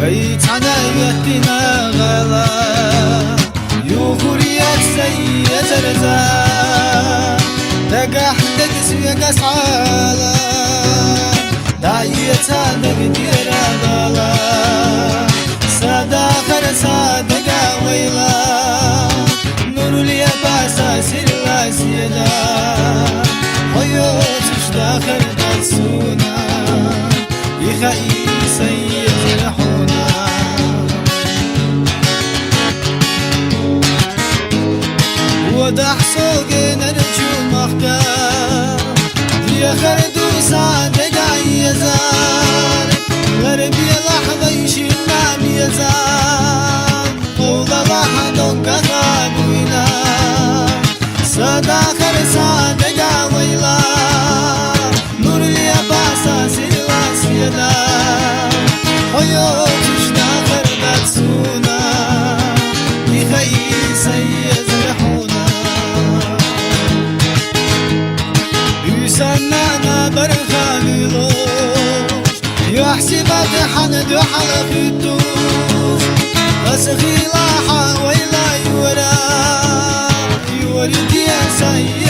ويتعنا يهدنا غلا يوخوريات سي زرزا دقح دقس يقس عالا دايتا دقدير غلا سادا خرسا دقا ويلا نور الياباسا سيرلا سيدا خيوت اشتا خردات سونا يخاي سيد رحونا ودح سوق نرجو مختا يا خردوسا دقا يزار غربي لحظة يشيل نام يزار قول لحظة قطع بويلا سادا خرسا دقا ويلا نور الياباسا سيلا سيدا حيوت اشتا خردات سونا يخي سيد رحونا يسنانا برخاليلوش يحسبات حند وحلق الدوش أسخي لاحا ويلا يورا يورد يا سيد